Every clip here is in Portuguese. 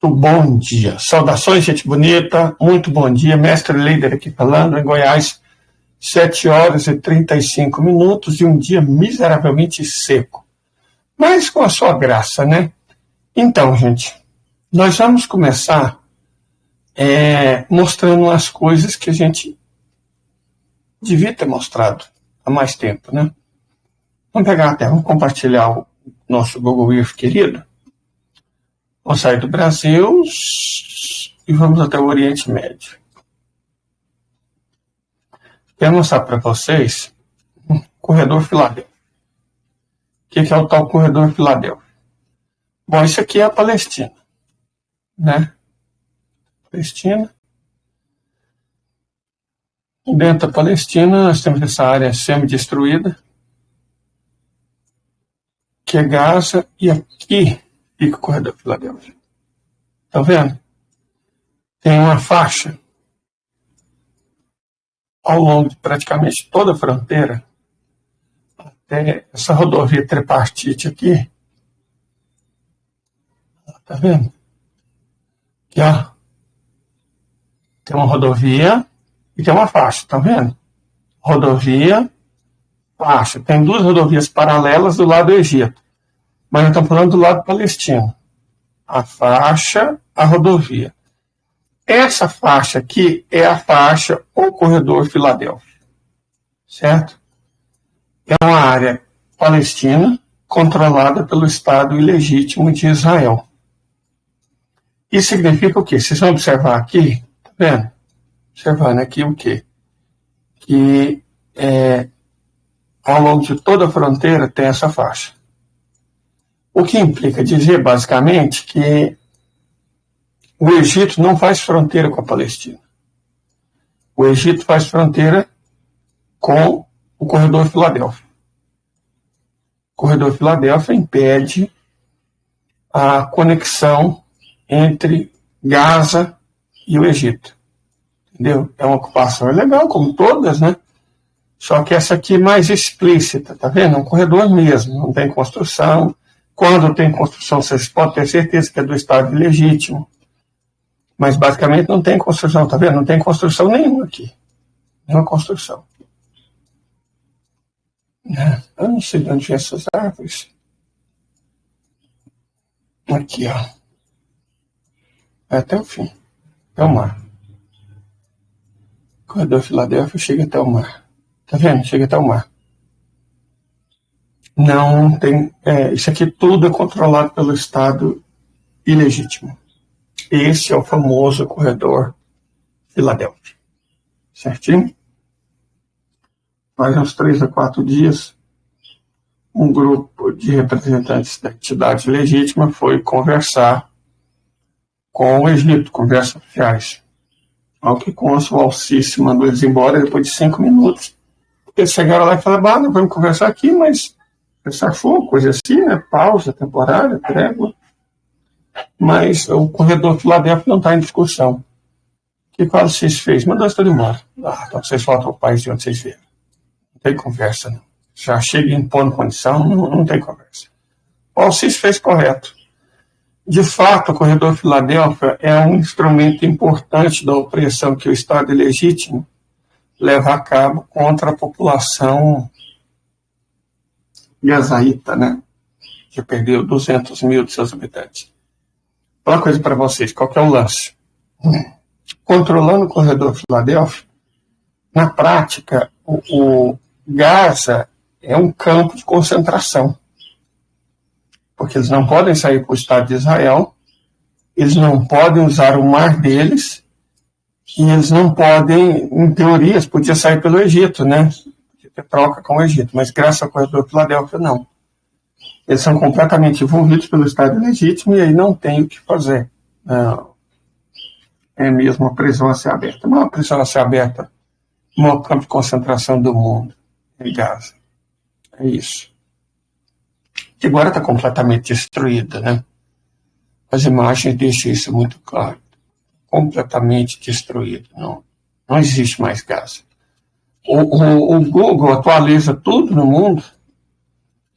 Bom dia, saudações, gente bonita, muito bom dia, mestre líder aqui falando, em Goiás, 7 horas e 35 minutos e um dia miseravelmente seco, mas com a sua graça, né? Então, gente, nós vamos começar mostrando as coisas que a gente devia ter mostrado há mais tempo, né? Vamos pegar a tela, vamos compartilhar o nosso Google Earth querido. Vamos sair do Brasil e vamos até o Oriente Médio. Quero mostrar para vocês o corredor Filadélfia. O que é o tal corredor Filadélfia? Bom, isso aqui é a Palestina, né? Palestina. Dentro da Palestina, nós temos essa área semi-destruída, que é Gaza, e aqui fica o corredor Filadélfia. Tá vendo? Tem uma faixa ao longo de praticamente toda a fronteira, até essa rodovia tripartite aqui. Tá vendo? Aqui, ó. Tem uma rodovia e tem uma faixa, tá vendo? Rodovia, faixa. Tem duas rodovias paralelas do lado do Egito. Mas nós estamos falando do lado palestino. A faixa, a rodovia. Essa faixa aqui é a faixa ou corredor Filadélfia. Certo? É uma área palestina controlada pelo Estado ilegítimo de Israel. Isso significa o quê? Vocês vão observar aqui, tá vendo? Observando aqui o quê? Que ao longo de toda a fronteira tem essa faixa. O que implica dizer, basicamente, que o Egito não faz fronteira com a Palestina. O Egito faz fronteira com o corredor Filadélfia. O corredor Filadélfia impede a conexão entre Gaza e o Egito. Entendeu? É uma ocupação ilegal, como todas, né? Só que essa aqui é mais explícita, tá vendo? É um corredor mesmo, não tem construção. Quando tem construção, vocês podem ter certeza que é do Estado ilegítimo. Mas basicamente não tem construção, tá vendo? Não tem construção nenhuma aqui. Nenhuma construção. Eu não sei de onde vem essas árvores. Aqui, ó. É até o fim. Até o mar. O corredor Filadélfia chega até o mar. Tá vendo? Chega até o mar. Não tem. Isso aqui tudo é controlado pelo Estado ilegítimo. Esse é o famoso corredor Filadélfia. Certinho? Faz uns 3 a 4 dias, um grupo de representantes da entidade legítima foi conversar com o Egito, conversas oficiais. Ao que consta, o Al-Sisi mandou eles embora depois de 5 minutos. Porque eles chegaram lá e falaram, nós vamos conversar aqui, mas pensar fogo, coisa assim, né? Pausa temporária, trégua. Mas o corredor Filadélfia não está em discussão. O que o Al-Sisi fez? Mandou eles todos embora. Então vocês voltam ao país de onde vocês vieram. Não tem conversa, não. Já chega impondo condição, não tem conversa. O Al-Sisi fez correto. De fato, o corredor Filadélfia é um instrumento importante da opressão que o Estado ilegítimo leva a cabo contra a população gazaíta, né? Que perdeu 200 mil de seus habitantes. Uma coisa para vocês, qual que é o lance? Controlando o corredor Filadélfia, na prática, o Gaza é um campo de concentração. Porque eles não podem sair para o Estado de Israel, eles não podem usar o mar deles, e eles não podem, em teoria, eles podiam sair pelo Egito, né? Podia ter troca com o Egito, mas graças ao corredor Filadélfia, não. Eles são completamente envolvidos pelo Estado ilegítimo e aí não tem o que fazer. É mesmo uma prisão a ser aberta. Uma prisão a ser aberta, o maior campo de concentração do mundo, em Gaza. É isso. Que agora está completamente destruída, né? As imagens deixam isso muito claro. Completamente destruído. Não existe mais Gaza. O Google atualiza tudo no mundo,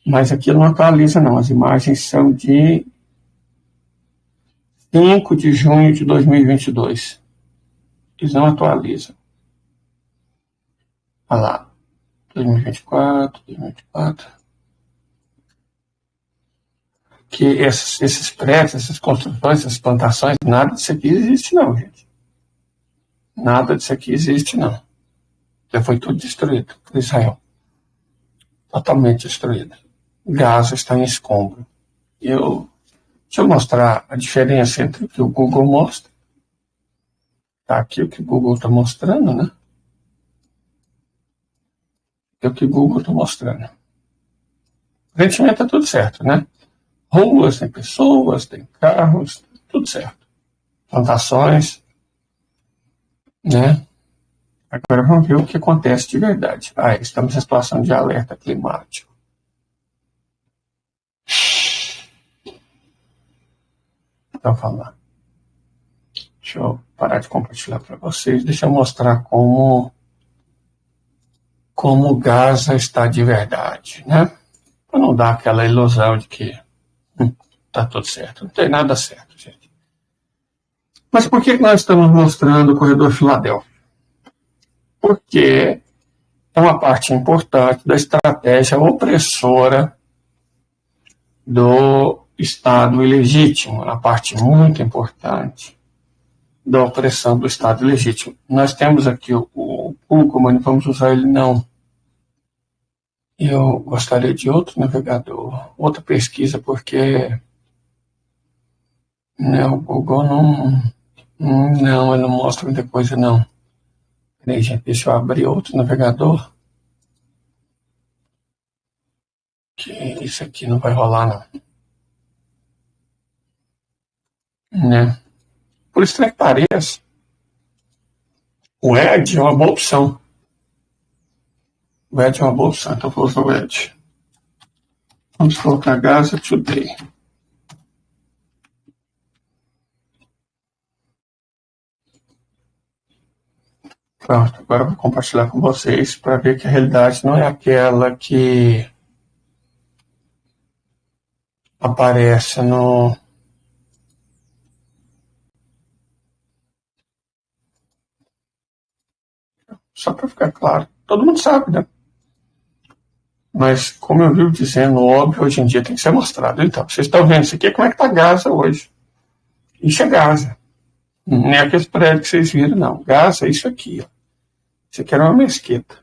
mas aqui não atualiza, não. As imagens são de 5 de junho de 2022. Eles não atualizam. Olha lá. 2024. Que esses prédios, essas construções, essas plantações, nada disso aqui existe não, gente. Nada disso aqui existe não. Já foi tudo destruído por Israel. Totalmente destruído. Gaza está em escombro. Deixa eu mostrar a diferença entre o que o Google mostra. Tá aqui o que o Google está mostrando, né? É o que o Google está mostrando. Aparentemente tá tudo certo, né? Ruas, tem pessoas, tem carros, tudo certo. Plantações, né? Agora vamos ver o que acontece de verdade. Estamos em situação de alerta climático. Então, falar. Deixa eu parar de compartilhar para vocês. Deixa eu mostrar como Gaza está de verdade, né? Para não dar aquela ilusão de que tá tudo certo. Não tem nada certo, gente. Mas por que nós estamos mostrando o corredor Filadélfia? Porque é uma parte importante da estratégia opressora do Estado ilegítimo, uma parte muito importante da opressão do Estado ilegítimo. Nós temos aqui o Google, mas não vamos usar ele não. Eu gostaria de outro navegador, outra pesquisa, porque o Google não, ele não mostra muita coisa não. Peraí, gente, deixa eu abrir outro navegador. Que isso aqui não vai rolar não. Né? Por estranho que pareça, o Edge é uma boa opção. O Edge é uma boa opção, então vou usar o Edge. Vamos colocar Gaza Today. Pronto, agora eu vou compartilhar com vocês para ver que a realidade não é aquela que aparece no... Só para ficar claro. Todo mundo sabe, né? Mas, como eu vivo dizendo, óbvio, hoje em dia tem que ser mostrado. Então, vocês estão vendo isso aqui, como é que está Gaza hoje? Isso é Gaza. Não é aquele prédio que vocês viram, não. Gaza é isso aqui, ó. Isso aqui era uma mesquita.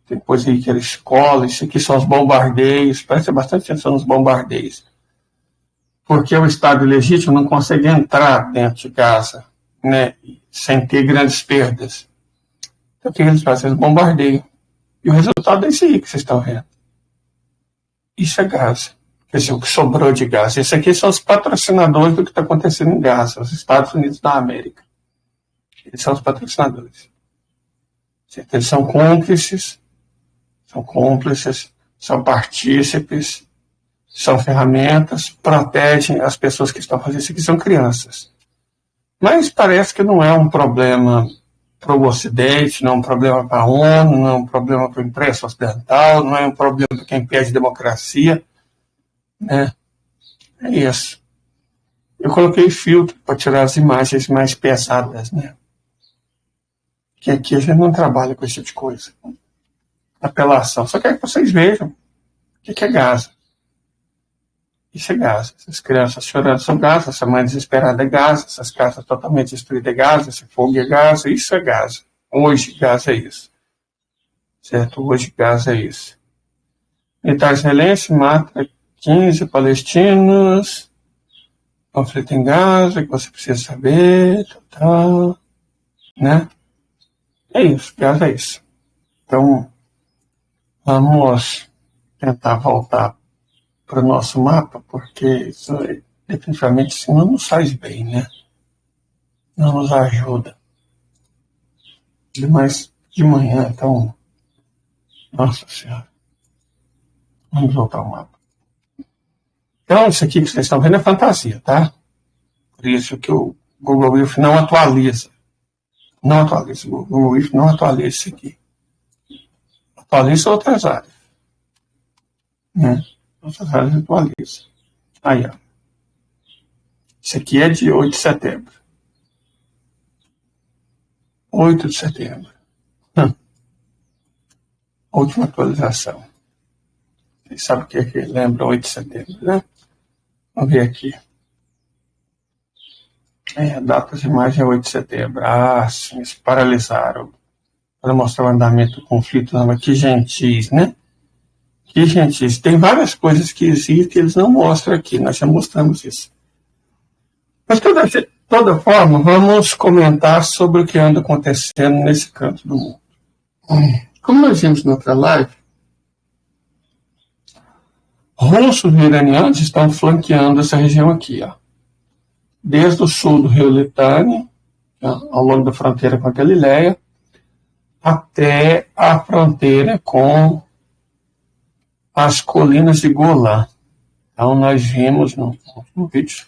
Depois aí que era escola, isso aqui são os bombardeios. Presta bastante atenção nos bombardeios. Porque o Estado ilegítimo não consegue entrar dentro de Gaza, né, sem ter grandes perdas. Então o que eles fazem? Eles bombardeiam. E o resultado é isso aí que vocês estão vendo. Isso é Gaza. Quer dizer, o que sobrou de Gaza. Esses aqui são os patrocinadores do que está acontecendo em Gaza, os Estados Unidos da América. Eles são os patrocinadores. Eles são cúmplices, são partícipes, são ferramentas, protegem as pessoas que estão fazendo isso aqui, são crianças. Mas parece que não é um problema para o Ocidente, não é um problema para a ONU, não é um problema para a imprensa ocidental, não é um problema para quem pede democracia. Né? É isso. Eu coloquei filtro para tirar as imagens mais pesadas, né? Que aqui a gente não trabalha com esse tipo de coisa. Apelação. Só quero que vocês vejam o que é Gaza. Isso é Gaza. Essas crianças chorando são Gaza, essa mãe desesperada é Gaza, essas casas totalmente destruídas é Gaza, esse fogo é Gaza, isso é Gaza. Hoje Gaza é isso. Certo? Hoje Gaza é isso. Militar israelense mata 15 palestinos. Conflito em Gaza, que você precisa saber, tal, né? É isso, Gaza é isso. Então, vamos tentar voltar para o nosso mapa, porque isso definitivamente assim, não nos faz bem, né? Não nos ajuda. Mas de manhã, então, nossa Senhora, vamos voltar ao mapa. Então, isso aqui que vocês estão vendo é fantasia, tá? Por isso que o Google Earth não atualiza. Não atualiza. O Google Earth não atualiza isso aqui. Atualiza outras áreas. Né? Outras áreas atualiza. Aí, ó. Isso aqui é de 8 de setembro. 8 de setembro. A última atualização. Vocês sabem o que é que lembra 8 de setembro, né? Vamos ver aqui. A data de imagem é 8 de setembro. Ah, sim, eles paralisaram para mostrar o andamento do conflito. Não, mas que gentis, né? Que gentis. Tem várias coisas que existem que eles não mostram aqui. Nós já mostramos isso. Mas, de toda forma, vamos comentar sobre o que anda acontecendo nesse canto do mundo. Como nós vimos na outra live, russos e iranianos estão flanqueando essa região aqui, ó. Desde o sul do rio Litani, ao longo da fronteira com a Galileia, até a fronteira com as colinas de Golã. Então, nós vimos no vídeo,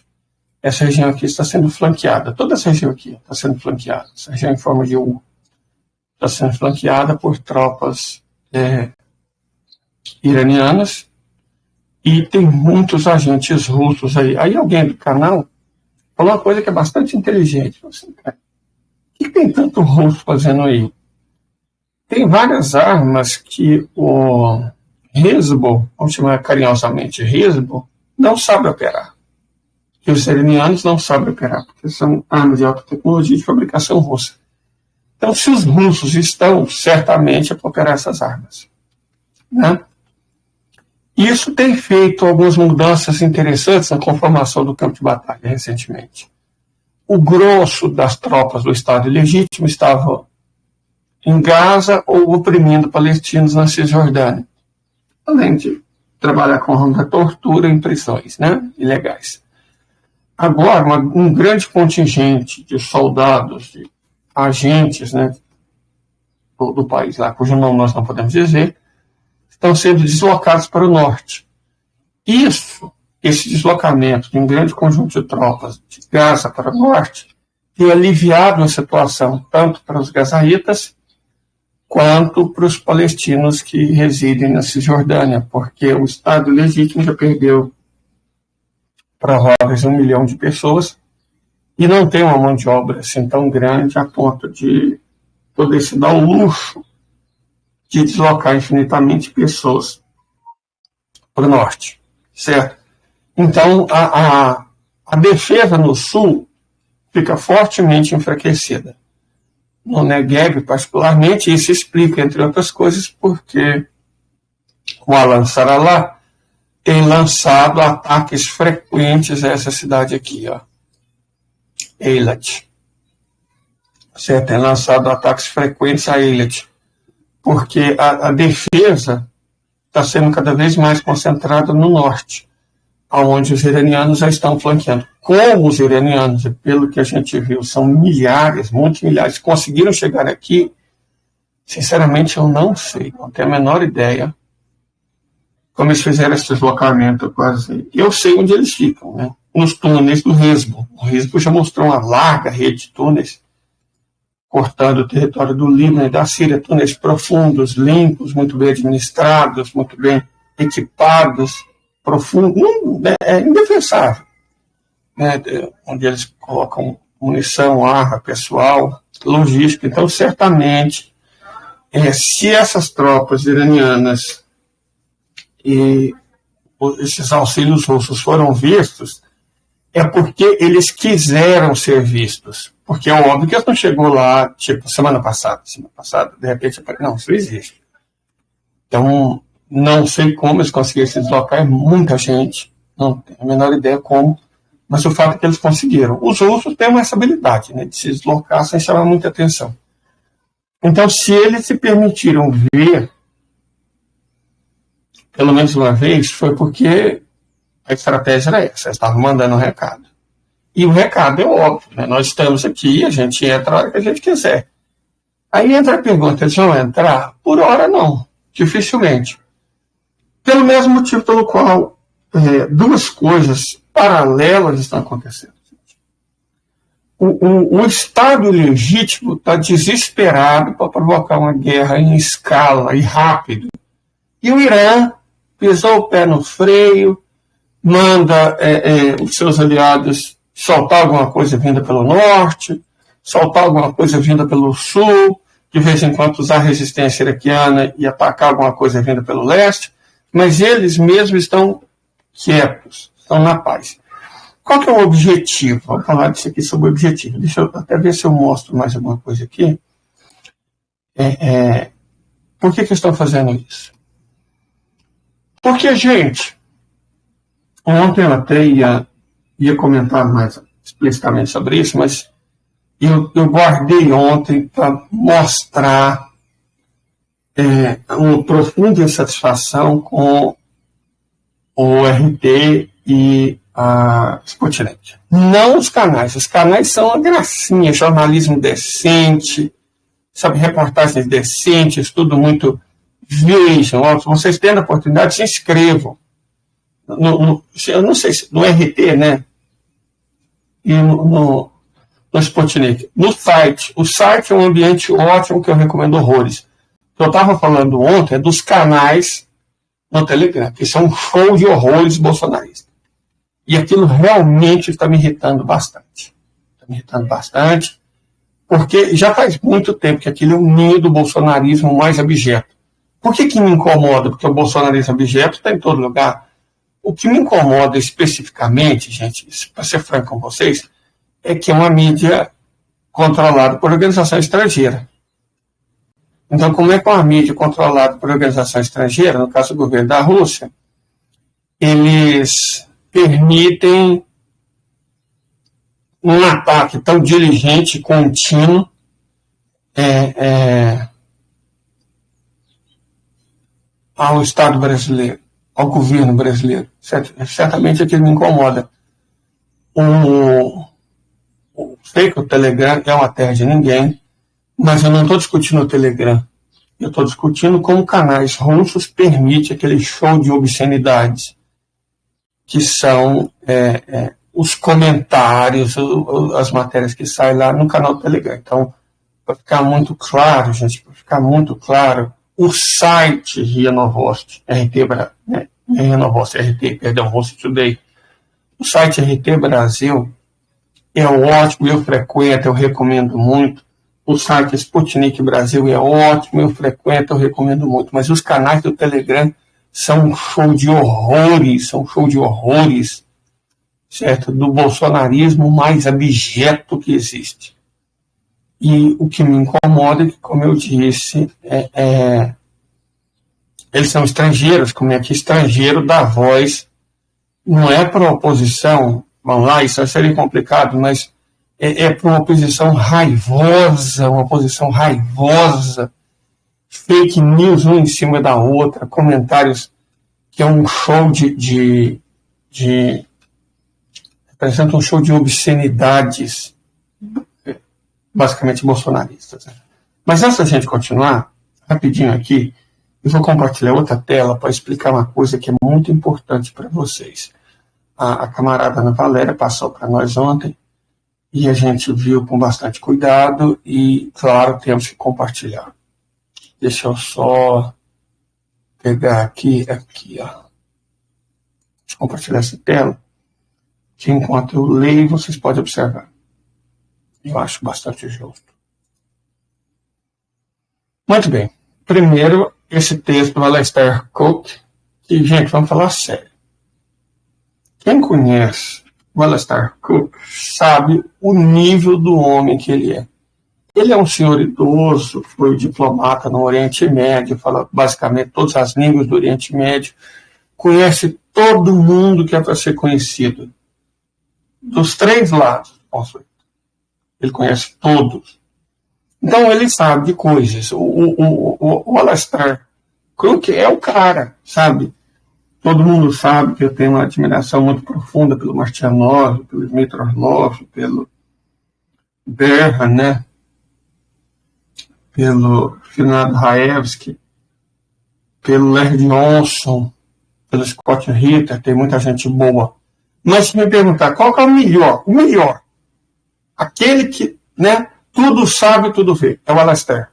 essa região aqui está sendo flanqueada. Toda essa região aqui está sendo flanqueada. Essa região em forma de U está sendo flanqueada por tropas iranianas e tem muitos agentes russos aí. Aí alguém do canal falou uma coisa que é bastante inteligente. Assim, cara, o que tem tanto russo fazendo aí? Tem várias armas que o Hezbollah, vamos chamar carinhosamente Hezbollah, não sabe operar. Que os iranianos não sabem operar, porque são armas de alta tecnologia de fabricação russa. Então, se os russos estão, certamente, para operar essas armas. Né? Isso tem feito algumas mudanças interessantes na conformação do campo de batalha recentemente. O grosso das tropas do Estado Ilegítimo estava em Gaza ou oprimindo palestinos na Cisjordânia, além de trabalhar com a tortura em prisões, né, ilegais. Agora, um grande contingente de soldados, de agentes, né, do país lá, cujo nome nós não podemos dizer, estão sendo deslocados para o norte. Esse deslocamento de um grande conjunto de tropas de Gaza para o norte tem aliviado a situação tanto para os gazaítas quanto para os palestinos que residem na Cisjordânia, porque o Estado legítimo já perdeu prováveis 1 milhão de pessoas e não tem uma mão de obra assim tão grande a ponto de poder se dar o luxo de deslocar infinitamente pessoas para o norte, certo? Então, a defesa no sul fica fortemente enfraquecida. No Negev, particularmente, isso explica, entre outras coisas, porque o Alan Sarallah tem lançado ataques frequentes a essa cidade aqui, ó, Eilat. Você tem lançado ataques frequentes a Eilat, porque a defesa está sendo cada vez mais concentrada no norte, onde os iranianos já estão flanqueando. Como os iranianos, pelo que a gente viu, são milhares, muitos milhares, conseguiram chegar aqui, sinceramente eu não sei, não tenho a menor ideia como eles fizeram esse deslocamento quase. Eu sei onde eles ficam, né? Nos túneis do Hezbollah. O Hezbollah já mostrou uma larga rede de túneis cortando o território do Líbano e da Síria, túneis profundos, limpos, muito bem administrados, muito bem equipados, profundos, é indefensável, né? Onde eles colocam munição, arma, pessoal, logística. Então, certamente, se essas tropas iranianas e esses auxílios russos foram vistos, é porque eles quiseram ser vistos. Porque é óbvio que eles não chegou lá, tipo, semana passada, de repente, não, isso não existe. Então, não sei como eles conseguiram se deslocar, é muita gente, não tenho a menor ideia como, mas o fato é que eles conseguiram. Os russos têm essa habilidade, né, de se deslocar sem chamar muita atenção. Então, se eles se permitiram ver, pelo menos uma vez, foi porque a estratégia era essa, eles estavam mandando um recado. E o recado é óbvio, né? Nós estamos aqui, a gente entra a hora que a gente quiser. Aí entra a pergunta, eles vão entrar? Por hora não, dificilmente. Pelo mesmo motivo pelo qual duas coisas paralelas estão acontecendo. O Estado legítimo está desesperado para provocar uma guerra em escala e rápido. E o Irã pisou o pé no freio, manda os seus aliados soltar alguma coisa vinda pelo norte, soltar alguma coisa vinda pelo sul, de vez em quando usar a resistência iraquiana e atacar alguma coisa vinda pelo leste, mas eles mesmos estão quietos, estão na paz. Qual que é o objetivo? Vamos falar disso aqui sobre o objetivo. Deixa eu até ver se eu mostro mais alguma coisa aqui. Por que estão fazendo isso? Porque, gente, ontem eu até ia comentar mais explicitamente sobre isso, mas eu guardei ontem para mostrar uma profunda insatisfação com o RT e a Sputnik. Não os canais são uma gracinha, jornalismo decente, sabe, reportagens decentes, tudo muito. Vejam, se vocês têm a oportunidade, se inscrevam. Eu não sei se no RT, né? E no Sputnik. No site. O site é um ambiente ótimo que eu recomendo horrores. O que eu estava falando ontem é dos canais no Telegram, que são um show de horrores bolsonaristas. E aquilo realmente está me irritando bastante. Está me irritando bastante, porque já faz muito tempo que aquilo é um ninho do bolsonarismo mais abjeto. Por que me incomoda? Porque o bolsonarismo abjeto está em todo lugar. O que me incomoda especificamente, gente, para ser franco com vocês, é que é uma mídia controlada por organização estrangeira. Então, como é que uma mídia controlada por organização estrangeira, no caso do governo da Rússia, eles permitem um ataque tão diligente e contínuo ao Estado brasileiro, ao governo brasileiro? Certamente aquilo me incomoda. Sei que o Telegram é uma terra de ninguém, mas eu não estou discutindo o Telegram. Eu estou discutindo como canais russos permitem aquele show de obscenidades, que são os comentários, as matérias que saem lá no canal do Telegram. Então, para ficar muito claro, gente, o site RIA Novosti, Russia Today, o site RT Brasil é ótimo, eu frequento, eu recomendo muito. O site Sputnik Brasil é ótimo, eu frequento, eu recomendo muito. Mas os canais do Telegram são um show de horrores, certo? Do bolsonarismo mais abjeto que existe. E o que me incomoda é que, como eu disse, eles são estrangeiros, como é que estrangeiro dá voz, não é para a oposição, vamos lá, isso seria complicado, mas é para uma oposição raivosa, fake news uma em cima da outra, comentários que é um show representa um show de obscenidades, basicamente bolsonaristas. Mas antes da gente continuar, rapidinho aqui, eu vou compartilhar outra tela para explicar uma coisa que é muito importante para vocês. A camarada Ana Valéria passou para nós ontem, e a gente viu com bastante cuidado e, claro, temos que compartilhar. Deixa eu só pegar aqui, ó. Deixa eu compartilhar essa tela, que enquanto eu leio, vocês podem observar. Eu acho bastante justo. Muito bem. Primeiro, esse texto do Alastair Cook, que, gente, vamos falar sério. Quem conhece o Alastair Cook sabe o nível do homem que ele é. Ele é um senhor idoso, foi diplomata no Oriente Médio, fala basicamente todas as línguas do Oriente Médio, conhece todo mundo que é para ser conhecido. Dos 3 lados do conflito. Ele conhece todos. Então ele sabe de coisas. O Alastair Cook é o cara, sabe? Todo mundo sabe que eu tenho uma admiração muito profunda pelo Martianov, pelo Dmitry Orlov, pelo Berra, né? Pelo Finado Raevski, pelo Larry Johnson, pelo Scott Ritter, tem muita gente boa. Mas se me perguntar qual que é o melhor, aquele que, né, tudo sabe, tudo vê, é o Alastair.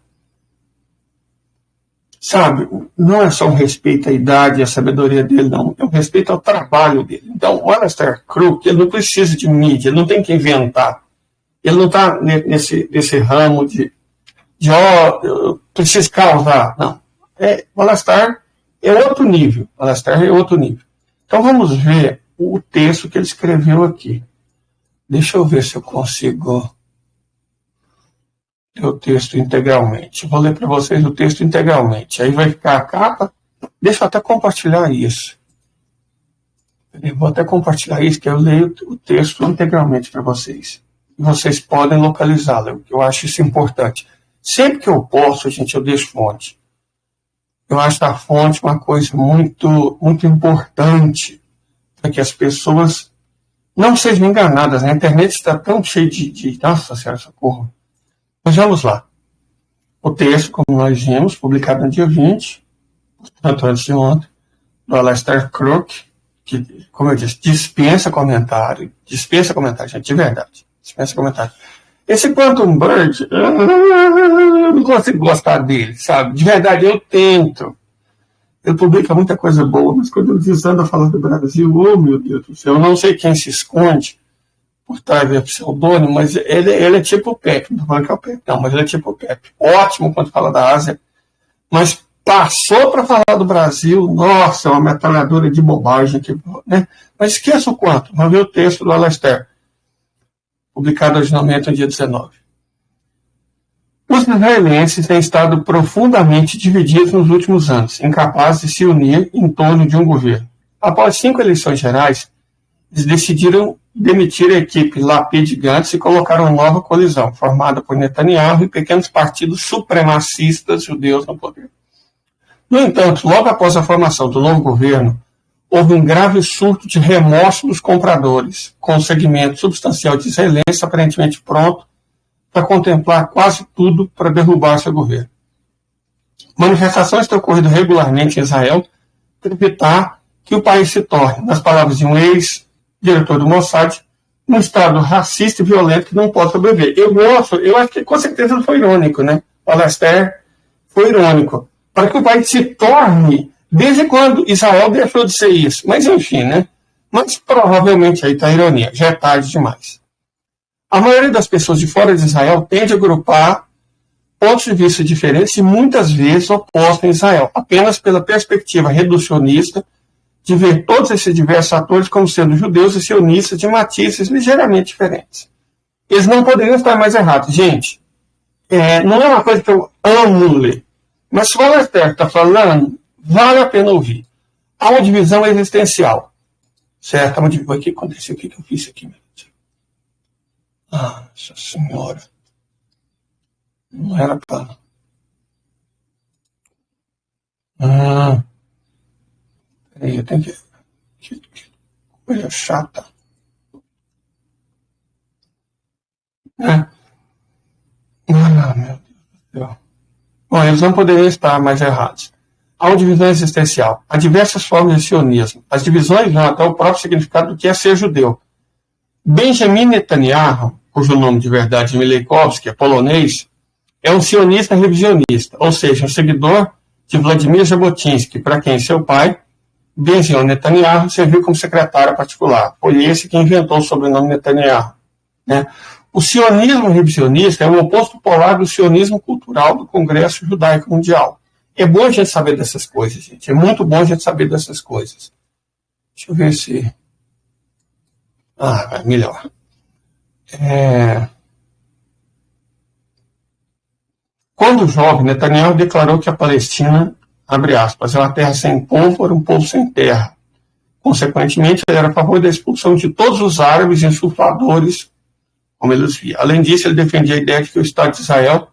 sabe, não é só um respeito à idade e à sabedoria dele, não. É um respeito ao trabalho dele. Então, o Alistair Crooke, ele não precisa de mídia, ele não tem que inventar. Ele não está nesse ramo eu preciso causar. Não. O Alistair é outro nível. O Alistair é outro nível. Então, vamos ver o texto que ele escreveu aqui. Deixa eu ver se eu consigo ler o texto integralmente. Vou ler para vocês o texto integralmente. Aí vai ficar a capa. Deixa eu até compartilhar isso. Eu vou até compartilhar isso, que eu leio o texto integralmente para vocês. E vocês podem localizá-lo. Eu acho isso importante. Sempre que eu posso, gente, eu deixo fonte. Eu acho a fonte uma coisa muito, muito importante para que as pessoas não sejam enganadas. A internet está tão cheia de nossa senhora, socorro. Mas vamos lá. O texto, como nós vimos, publicado no dia 20, portanto, antes de ontem, do Alistair Crooke, que, como eu disse, dispensa comentário, gente, de verdade. Dispensa comentário. Esse Quantum Bird, eu não consigo gostar dele, sabe? De verdade, eu tento. Ele publica muita coisa boa, mas quando ele desanda a falar do Brasil, oh meu Deus do céu, eu não sei quem se esconde por trás do pseudônimo, mas ele é tipo o Pepe, não estou falando que é o Pepe, não, mas ele é tipo o Pepe. Ótimo quando fala da Ásia, mas passou para falar do Brasil, nossa, é uma metralhadora de bobagem, né? Mas esqueça o quanto, vamos ver o texto do Alistair, publicado originalmente no dia 19. Os israelenses têm estado profundamente divididos nos últimos anos, incapazes de se unir em torno de um governo. Após 5 eleições gerais, eles decidiram demitir a equipe Lapid Gantz e colocaram uma nova coalizão, formada por Netanyahu e pequenos partidos supremacistas judeus no poder. No entanto, logo após a formação do novo governo, houve um grave surto de remorso dos compradores, com um segmento substancial de israelenses aparentemente pronto para contemplar quase tudo para derrubar seu governo. Manifestações têm ocorrido regularmente em Israel para evitar que o país se torne, nas palavras de um ex-diretor do Mossad, um estado racista e violento que não pode sobreviver. Eu acho que com certeza foi irônico, né? O Alistair foi irônico. Para que o país se torne, desde quando Israel deixou de ser isso? Mas enfim, né? Mas provavelmente aí está a ironia, já é tarde demais. A maioria das pessoas de fora de Israel tende a agrupar pontos de vista diferentes e muitas vezes opostos em Israel, apenas pela perspectiva reducionista de ver todos esses diversos atores como sendo judeus e sionistas de matizes ligeiramente diferentes. Eles não poderiam estar mais errados. Gente, não é uma coisa que eu amo ler, mas se o Alistair está falando, vale a pena ouvir. Há uma divisão existencial. Certo? O que aconteceu? O que eu fiz aqui, meu Deus? Nossa Senhora. Não era para... Peraí, eu tenho que... coisa chata. Meu Deus do céu. Bom, eles não poderiam estar mais errados. Há uma divisão existencial. Há diversas formas de sionismo. As divisões vão até o próprio significado do que é ser judeu. Benjamin Netanyahu, cujo nome de verdade é Mileikovsky, é polonês, é um sionista revisionista, ou seja, um seguidor de Vladimir Jabotinsky, para quem seu pai, Benjamin Netanyahu, serviu como secretário particular. Foi esse que inventou o sobrenome Netanyahu. Né? O sionismo revisionista é o oposto polar do sionismo cultural do Congresso Judaico Mundial. É bom a gente saber dessas coisas, gente. É muito bom a gente saber dessas coisas. Deixa eu ver se... vai melhor. Quando jovem, Netanyahu declarou que a Palestina, abre aspas, é uma terra sem povo, era um povo sem terra. Consequentemente, ele era a favor da expulsão de todos os árabes insufladores, como eles viam. Além disso, ele defendia a ideia de que o Estado de Israel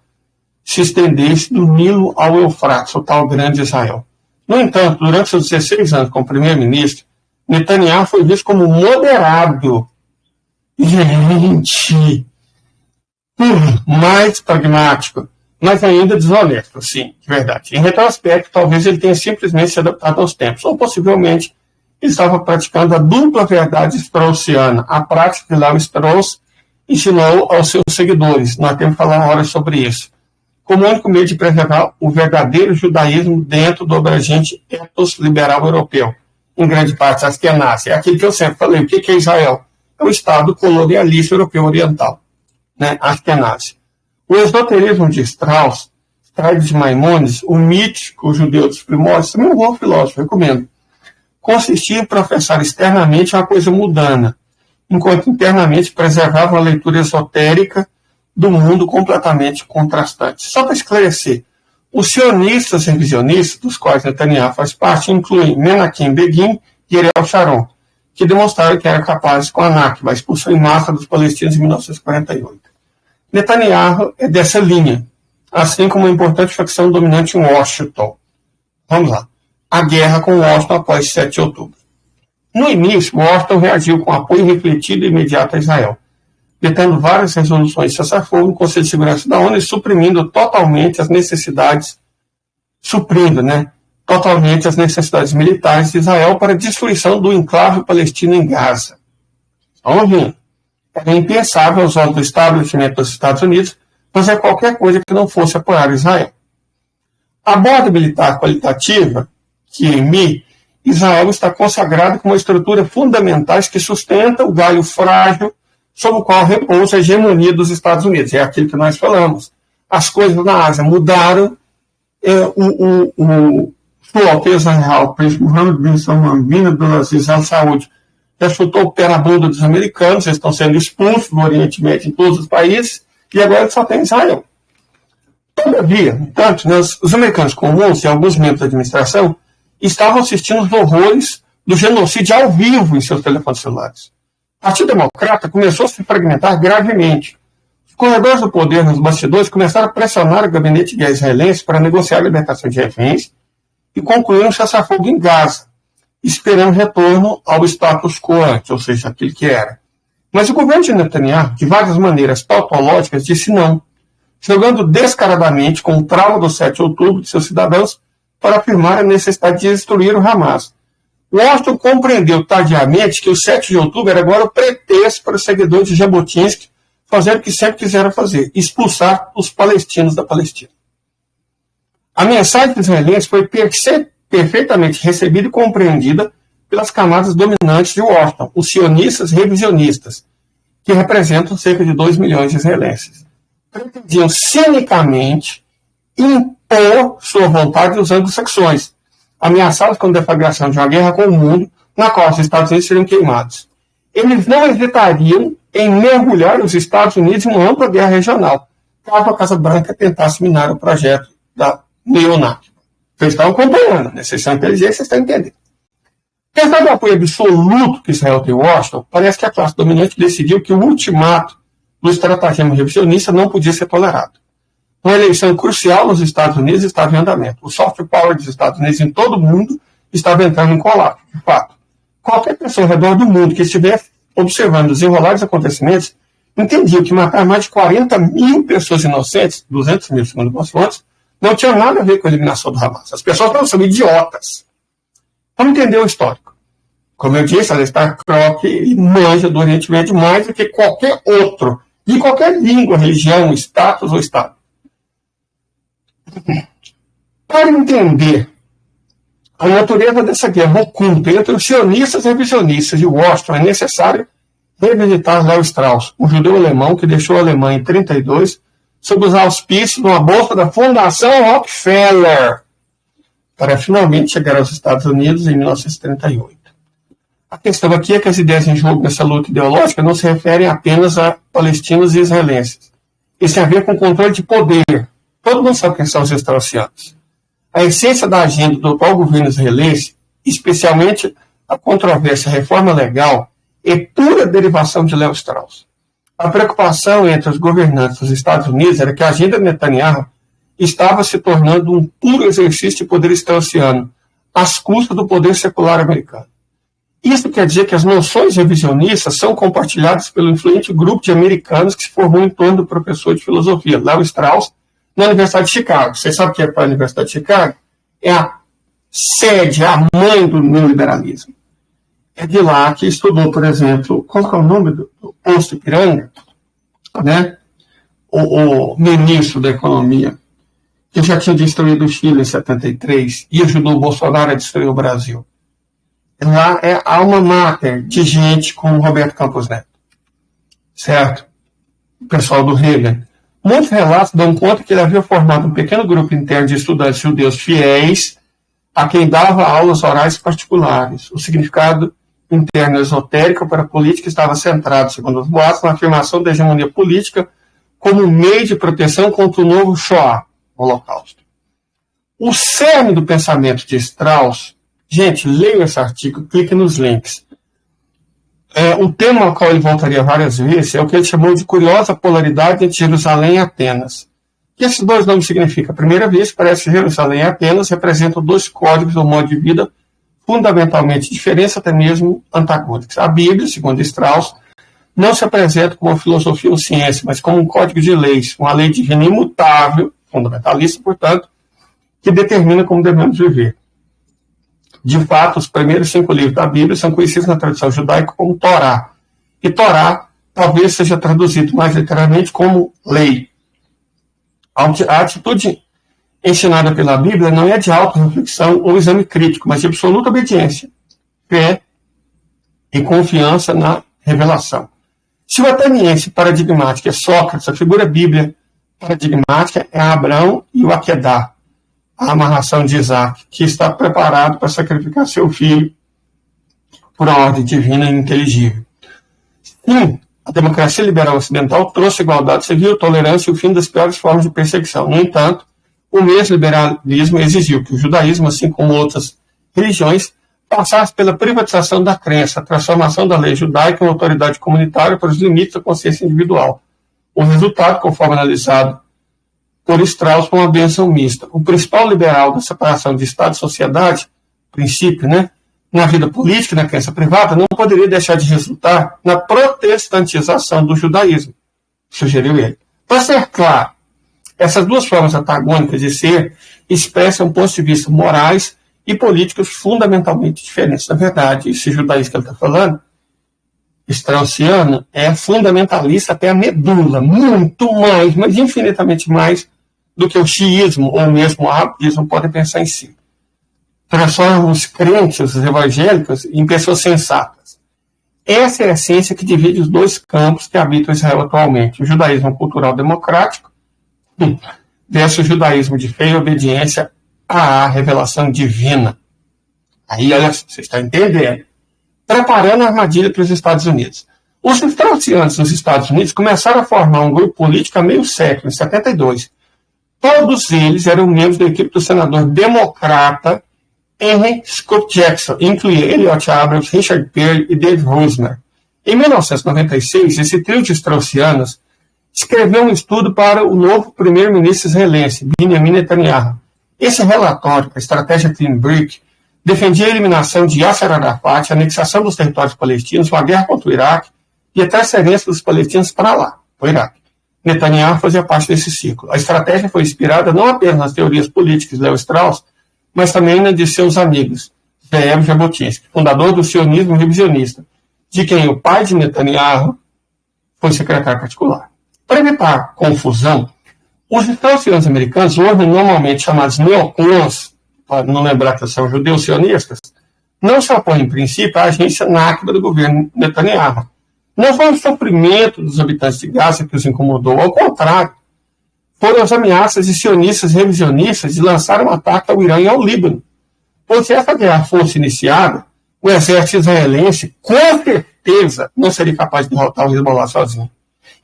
se estendesse do Nilo ao Eufrates, o tal grande Israel. No entanto, durante seus 16 anos como primeiro-ministro, Netanyahu foi visto como moderado. Gente, mais pragmático, mas ainda desonesto, sim, de verdade. Em retrospecto, talvez ele tenha simplesmente se adaptado aos tempos, ou possivelmente ele estava praticando a dupla verdade straussiana, a prática que Léo Strauss ensinou aos seus seguidores. Nós temos que falar uma hora sobre isso. como único meio de preservar o verdadeiro judaísmo dentro do abrangente ethos liberal europeu, em grande parte Askenazi. É aquilo que eu sempre falei. O que é Israel? É o Estado colonialista europeu oriental, né? Askenazi. O esoterismo de Strauss traz de Maimonides, o mítico judeu dos primórdios, também um bom filósofo, recomendo, consistia em professar externamente uma coisa mundana, enquanto internamente preservava a leitura esotérica do mundo completamente contrastante. Só para esclarecer, os sionistas revisionistas, dos quais Netanyahu faz parte, incluem Menachem Begin e Ariel Sharon, que demonstraram que eram capazes com a Nakba, a expulsão em massa dos palestinos em 1948. Netanyahu é dessa linha, assim como uma importante facção dominante em Washington. Vamos lá. A guerra com Washington após 7 de outubro. No início, Washington reagiu com apoio refletido e imediato a Israel, vetando várias resoluções de cessar-fogo no Conselho de Segurança da ONU e suprimindo totalmente as necessidades militares de Israel para a destruição do enclave palestino em Gaza. Estão ouvindo? Era impensável aos olhos do estabelecimento dos Estados Unidos fazer qualquer coisa que não fosse apoiar Israel. A borda militar qualitativa, que em Israel está consagrada como uma estrutura fundamental que sustenta o galho frágil sobre o qual repousa a hegemonia dos Estados Unidos. É aquilo que nós falamos. As coisas na Ásia mudaram. O Alteza Real, o príncipe Mohammed bin Salman bin Abdulaziz Al Saud, já chutou o pé na bunda dos americanos, eles estão sendo expulsos do Oriente Médio em todos os países, e agora só tem Israel. Todavia, entanto, os americanos comuns e alguns membros da administração estavam assistindo os horrores do genocídio ao vivo em seus telefones celulares. O Partido Democrata começou a se fragmentar gravemente. Os corredores do poder nos bastidores começaram a pressionar o gabinete de guerra israelense para negociar a libertação de reféns e concluir um cessar-fogo em Gaza, esperando retorno ao status quo antes, ou seja, aquilo que era. Mas o governo de Netanyahu, de várias maneiras tautológicas, disse não, jogando descaradamente com o trauma do 7 de outubro de seus cidadãos para afirmar a necessidade de destruir o Hamas. Washington compreendeu tardiamente que o 7 de outubro era agora o pretexto para os seguidores de Jabotinsky fazer o que sempre quiseram fazer, expulsar os palestinos da Palestina. A mensagem israelense foi perfeitamente recebida e compreendida pelas camadas dominantes de Washington, os sionistas revisionistas, que representam cerca de 2 milhões de israelenses. Pretendiam cinicamente impor sua vontade dos anglo-saxões, ameaçados com a deflagração de uma guerra com o mundo, na qual os Estados Unidos seriam queimados. Eles não hesitariam em mergulhar os Estados Unidos em uma ampla guerra regional, caso a Casa Branca tentasse minar o projeto da neonática. Vocês estão acompanhando, né? Vocês são inteligentes, vocês estão entendendo. Apesar do apoio absoluto que Israel tem em Washington, parece que a classe dominante decidiu que o ultimato do estratagema revisionista não podia ser tolerado. Uma eleição crucial nos Estados Unidos estava em andamento. O soft power dos Estados Unidos em todo o mundo estava entrando em colapso, de fato. Qualquer pessoa ao redor do mundo que estivesse observando os desenrolados acontecimentos entendia que matar mais de 40 mil pessoas inocentes, 200 mil segundo as fontes, não tinha nada a ver com a eliminação do Hamas. As pessoas não são idiotas. Vamos entender o histórico. Como eu disse, ela está croque e manja do Oriente Médio mais do que qualquer outro, de qualquer língua, religião, status ou Estado. Para entender a natureza dessa guerra oculta entre os sionistas e revisionistas de Washington, é necessário revisitar Leo Strauss, um judeu alemão que deixou a Alemanha em 1932 sob os auspícios de uma bolsa da Fundação Rockefeller, para finalmente chegar aos Estados Unidos em 1938. A questão aqui é que as ideias em jogo nessa luta ideológica não se referem apenas a palestinos e israelenses. Isso tem a ver com o controle de poder. Todo mundo sabe quem são os straussianos. A essência da agenda do atual governo israelense, especialmente a controvérsia reforma legal, é pura derivação de Leo Strauss. A preocupação entre os governantes dos Estados Unidos era que a agenda de Netanyahu estava se tornando um puro exercício de poder straussiano, às custas do poder secular americano. Isso quer dizer que as noções revisionistas são compartilhadas pelo influente grupo de americanos que se formou em torno do professor de filosofia, Leo Strauss, na Universidade de Chicago. Você sabe o que é para a Universidade de Chicago? É a sede, a mãe do neoliberalismo. É de lá que estudou, por exemplo, qual é o nome do Posto Ipiranga? Né? O ministro da Economia, que já tinha destruído o Chile em 73 e ajudou o Bolsonaro a destruir o Brasil. Lá é alma mater de gente como Roberto Campos Neto, certo? O pessoal do Reagan. Muitos relatos dão conta que ele havia formado um pequeno grupo interno de estudantes judeus fiéis a quem dava aulas orais particulares. O significado interno esotérico para a política estava centrado, segundo os boatos, na afirmação da hegemonia política como meio de proteção contra o novo Shoah, o Holocausto. O cerne do pensamento de Strauss, gente, leia esse artigo, clique nos links. O tema ao qual ele voltaria várias vezes é o que ele chamou de curiosa polaridade entre Jerusalém e Atenas. O que esses dois nomes significam? A primeira vez, parece que Jerusalém e Atenas representam dois códigos ou modo de vida fundamentalmente diferentes, até mesmo antagônicos. A Bíblia, segundo Strauss, não se apresenta como uma filosofia ou ciência, mas como um código de leis, uma lei divina imutável, fundamentalista, portanto, que determina como devemos viver. De fato, os primeiros 5 livros da Bíblia são conhecidos na tradição judaica como Torá. E Torá talvez seja traduzido mais literalmente como lei. A atitude ensinada pela Bíblia não é de auto-reflexão ou exame crítico, mas de absoluta obediência, fé e confiança na revelação. Se o ateniense paradigmático é Sócrates, a figura bíblica paradigmática é Abraão e o Aquedá, a amarração de Isaac, que está preparado para sacrificar seu filho por uma ordem divina e inteligível. Sim, a democracia liberal ocidental trouxe igualdade civil, tolerância e o fim das piores formas de perseguição. No entanto, o mesmo liberalismo exigiu que o judaísmo, assim como outras religiões, passasse pela privatização da crença, a transformação da lei judaica em uma autoridade comunitária para os limites da consciência individual. O resultado, conforme analisado por Strauss, foi uma bênção mista. O principal liberal da separação de Estado e sociedade, princípio, na vida política, na crença privada, não poderia deixar de resultar na protestantização do judaísmo, sugeriu ele. Para ser claro, essas duas formas antagônicas de ser expressam pontos de vista morais e políticos fundamentalmente diferentes. Na verdade, esse judaísmo que ele está falando, straussiano, é fundamentalista até a medula, muito mais, mas infinitamente mais do que o xiismo ou mesmo o arabismo podem pensar em si. Transforma os crentes, os evangélicos, em pessoas sensatas. Essa é a essência que divide os dois campos que habitam Israel atualmente. O judaísmo cultural democrático versus o judaísmo de fé e obediência à revelação divina. Aí, olha, você está entendendo. Preparando a armadilha para os Estados Unidos. Os straussianos nos Estados Unidos começaram a formar um grupo político há meio século, em 72. Todos eles eram membros da equipe do senador democrata Henry Scott Jackson, incluía Elliot Abrams, Richard Perry e Dave Rosmer. Em 1996, esse trio de straussianos escreveu um estudo para o novo primeiro-ministro israelense, Benjamin Netanyahu. Esse relatório, a estratégia Clean Break, defendia a eliminação de Yasser Arafat, a anexação dos territórios palestinos, uma guerra contra o Iraque e a transferência dos palestinos para lá, para o Iraque. Netanyahu fazia parte desse ciclo. A estratégia foi inspirada não apenas nas teorias políticas de Leo Strauss, mas também na de seus amigos, Zeev Jabotinsky, fundador do sionismo revisionista, de quem o pai de Netanyahu foi secretário particular. Para evitar confusão, os straussianos americanos, hoje normalmente chamados neocons, para não lembrar que são judeus sionistas, não se opõem, em princípio, à agência NACBA do governo Netanyahu. Não foi o sofrimento dos habitantes de Gaza que os incomodou, ao contrário, foram as ameaças de sionistas revisionistas de lançar um ataque ao Irã e ao Líbano. Pois se essa guerra fosse iniciada, o exército israelense, com certeza, não seria capaz de derrotar o Hezbollah sozinho.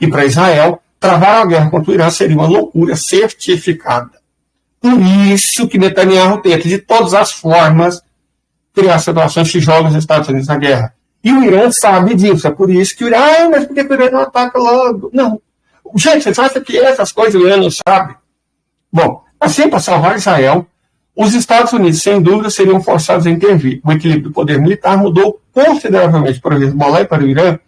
E para Israel, travar a guerra contra o Irã seria uma loucura certificada. Por isso que Netanyahu tenta, de todas as formas, criar situações que jogam os Estados Unidos na guerra. E o Irã sabe disso. É por isso que o Irã, mas por que o Irã não ataca logo? Não. Gente, vocês acham que essas coisas o Irã não sabe? Bom, assim, para salvar Israel, os Estados Unidos, sem dúvida, seriam forçados a intervir. O equilíbrio do poder militar mudou consideravelmente para o Hezbollah e para o Irã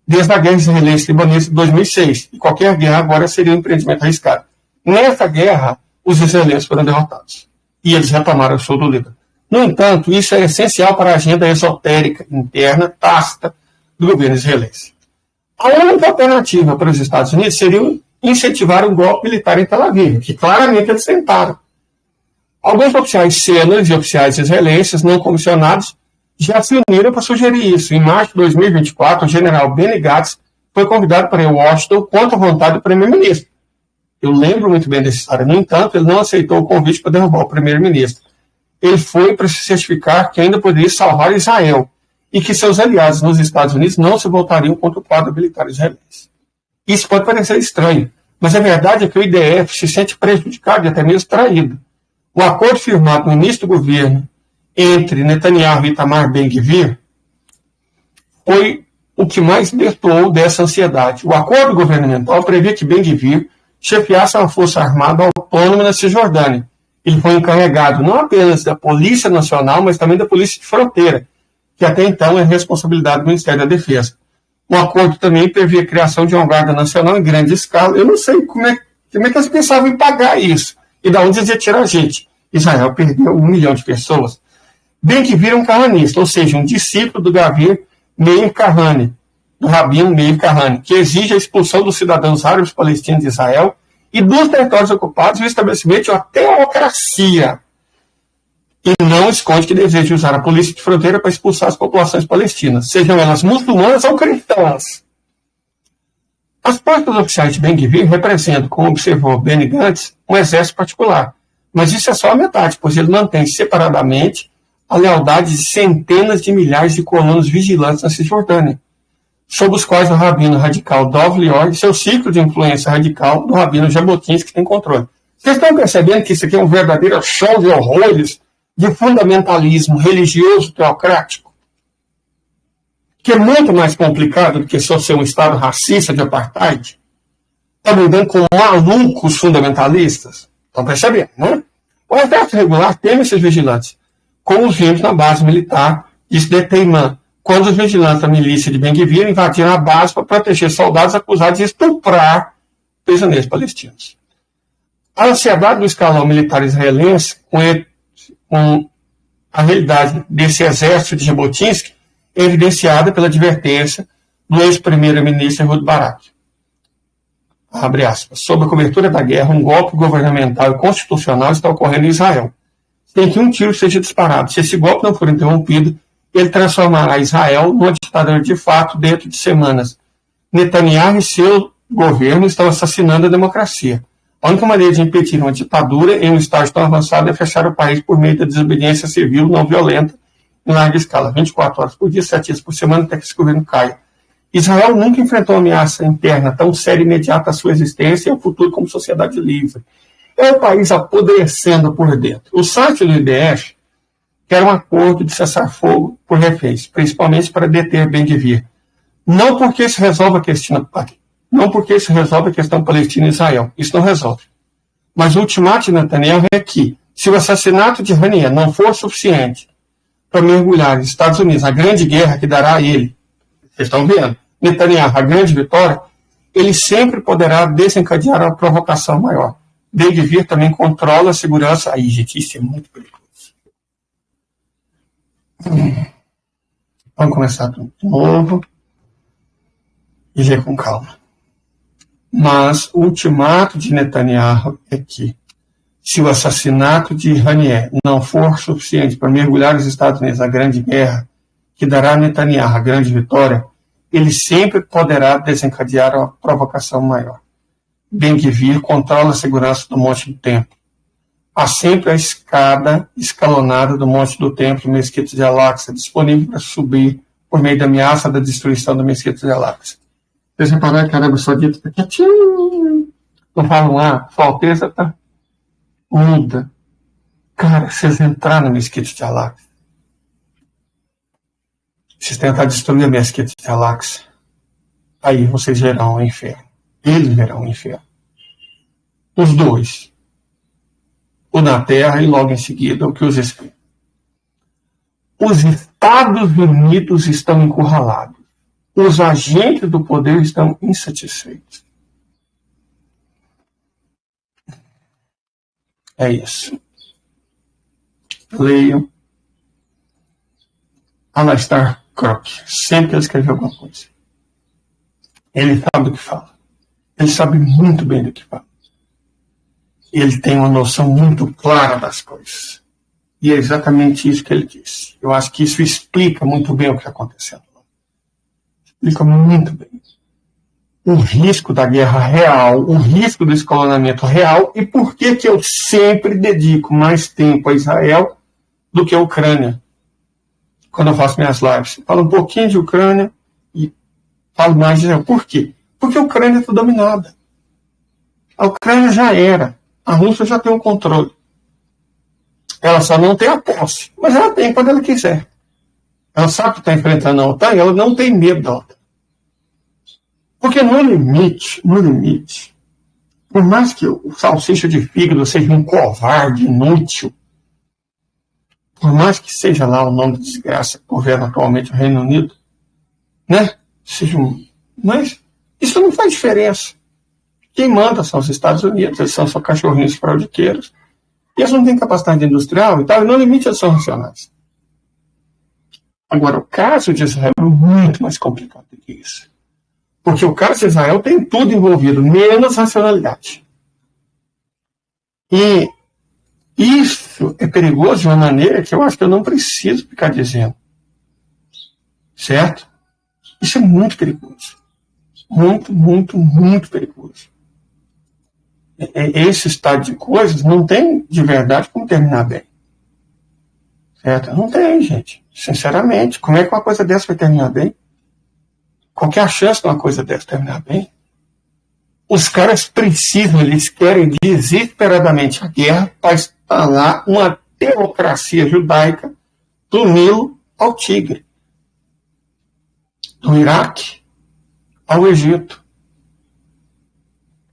desde a guerra israelense-libanesa de 2006. E qualquer guerra agora seria um empreendimento arriscado. Nessa guerra, os israelenses foram derrotados. E eles retomaram o sul do Líbano. No entanto, isso é essencial para a agenda esotérica interna, tácita, do governo israelense. A única alternativa para os Estados Unidos seria incentivaram o golpe militar em Tel Aviv, que claramente eles tentaram. Alguns oficiais sêniores e oficiais israelenses não comissionados já se uniram para sugerir isso. Em março de 2024, o general Benny Gantz foi convidado para ir a Washington contra a vontade do primeiro-ministro. Eu lembro muito bem dessa história. No entanto, ele não aceitou o convite para derrubar o primeiro-ministro. Ele foi para se certificar que ainda poderia salvar Israel e que seus aliados nos Estados Unidos não se voltariam contra o quadro militar israelense. Isso pode parecer estranho, mas a verdade é que o IDF se sente prejudicado e até mesmo traído. O acordo firmado no início do governo entre Netanyahu e Itamar Ben-Gvir foi o que mais destoou dessa ansiedade. O acordo governamental previa que Ben-Gvir chefiasse uma força armada autônoma na Cisjordânia. Ele foi encarregado não apenas da Polícia Nacional, mas também da Polícia de Fronteira, que até então é responsabilidade do Ministério da Defesa. O acordo também previa a criação de uma Guarda Nacional em grande escala. Eu não sei como é que eles pensavam em pagar isso e de onde eles iam tirar a gente. Israel perdeu 1 milhão de pessoas. Ben-Gvir é um carranista, ou seja, um discípulo do Gavir Meir Kahane, do Rabino Meir Kahane, que exige a expulsão dos cidadãos árabes palestinos de Israel e dos territórios ocupados e o estabelecimento de uma teocracia. E não esconde que deseja usar a polícia de fronteira para expulsar as populações palestinas, sejam elas muçulmanas ou cristãs. As forças oficiais de Ben-Gvir representam, como observou Benny Gantz, um exército particular. Mas isso é só a metade, pois ele mantém separadamente a lealdade de centenas de milhares de colonos vigilantes na Cisjordânia, sob os quais o rabino radical Dov Lior e seu ciclo de influência radical do rabino Jabotinsky tem controle. Vocês estão percebendo que isso aqui é um verdadeiro show de horrores de fundamentalismo religioso teocrático? Que é muito mais complicado do que só ser um Estado racista de apartheid? Está lidando com malucos fundamentalistas? Estão percebendo, né? O exército regular teme esses vigilantes, como os vimos na base militar de Sde Teiman, quando os vigilantes da milícia de Ben-Gvir invadiram a base para proteger soldados acusados de estuprar prisioneiros palestinos. A ansiedade do escalão militar israelense com a realidade desse exército de Jabotinsky é evidenciada pela advertência do ex-primeiro-ministro Ehud Barak. Abre aspas. Sob a cobertura da guerra, um golpe governamental e constitucional está ocorrendo em Israel. Sem que um tiro seja disparado. Se esse golpe não for interrompido, ele transformará Israel numa ditadura de fato dentro de semanas. Netanyahu e seu governo estão assassinando a democracia. A única maneira de impedir uma ditadura em um estágio tão avançado é fechar o país por meio da desobediência civil não violenta em larga escala, 24 horas por dia, 7 dias por semana, até que esse governo caia. Israel nunca enfrentou uma ameaça interna tão séria e imediata à sua existência e ao futuro como sociedade livre. É o país apodrecendo por dentro. O site do IDF quer um acordo de cessar-fogo por reféns, principalmente para deter Ben-Gvir. Não porque isso resolve a questão Palestina e Israel. Isso não resolve. Mas o ultimato de Netanyahu é que, se o assassinato de Haniyeh não for suficiente para mergulhar os Estados Unidos na grande guerra que dará a ele, vocês estão vendo, Netanyahu, a grande vitória, ele sempre poderá desencadear uma provocação maior. Ben-Gvir também controla a segurança. Aí, gente, isso é muito perigoso. Vamos começar tudo de novo e ver com calma. Mas o ultimato de Netanyahu é que, se o assassinato de Haniyeh não for suficiente para mergulhar os Estados Unidos na grande guerra que dará a Netanyahu a grande vitória, ele sempre poderá desencadear uma provocação maior. Ben-Gvir controla a segurança do Monte do Templo. Há sempre a escada escalonada do Monte do Templo, Mesquita de Al-Aqsa, disponível para subir por meio da ameaça da destruição da Mesquita de Al-Aqsa. Vocês repararam que a Arábia Saudita está quietinho. Não falam lá, sua Alteza está muda. Cara, vocês entraram na Mesquita de Al-Aqsa, vocês tentar destruir a Mesquita de Al-Aqsa, aí vocês verão o inferno. Eles verão o inferno. Os dois. O na terra e logo em seguida o que os espera. Os Estados Unidos estão encurralados. Os agentes do poder estão insatisfeitos. É isso. Leiam Alastair Crooke. Sempre que ele escreve alguma coisa, ele sabe do que fala. Ele sabe muito bem do que fala. Ele tem uma noção muito clara das coisas. E é exatamente isso que ele disse. Eu acho que isso explica muito bem o que está acontecendo. Explica muito bem. O risco da guerra real, o risco do escalonamento real, e por que eu sempre dedico mais tempo a Israel do que a Ucrânia. Quando eu faço minhas lives, eu falo um pouquinho de Ucrânia e falo mais de Israel. Por quê? Porque a Ucrânia está dominada. A Ucrânia já era. A Rússia já tem um controle. Ela só não tem a posse, mas ela tem quando ela quiser. Ela sabe que está enfrentando a OTAN e ela não tem medo da OTAN. Porque no limite, por mais que o salsicha de fígado seja um covarde inútil, por mais que seja lá o nome da desgraça que governa atualmente o Reino Unido, né? Mas isso não faz diferença. Quem manda são os Estados Unidos, eles são só cachorrinhos fraudiqueiros, e eles não têm capacidade industrial e tal, e no limite eles são racionais. Agora, o caso de Israel é muito mais complicado do que isso. Porque o caso de Israel tem tudo envolvido, menos racionalidade. E isso é perigoso de uma maneira que eu acho que eu não preciso ficar dizendo. Certo? Isso é muito perigoso. Muito, muito, muito perigoso. Esse estado de coisas não tem, de verdade, como terminar bem. Certo? Não tem, gente. Sinceramente. Como é que uma coisa dessa vai terminar bem? Qual que é a chance de uma coisa dessa terminar bem? Os caras precisam, eles querem desesperadamente a guerra para instalar uma teocracia judaica do Nilo ao Tigre, do Iraque ao Egito,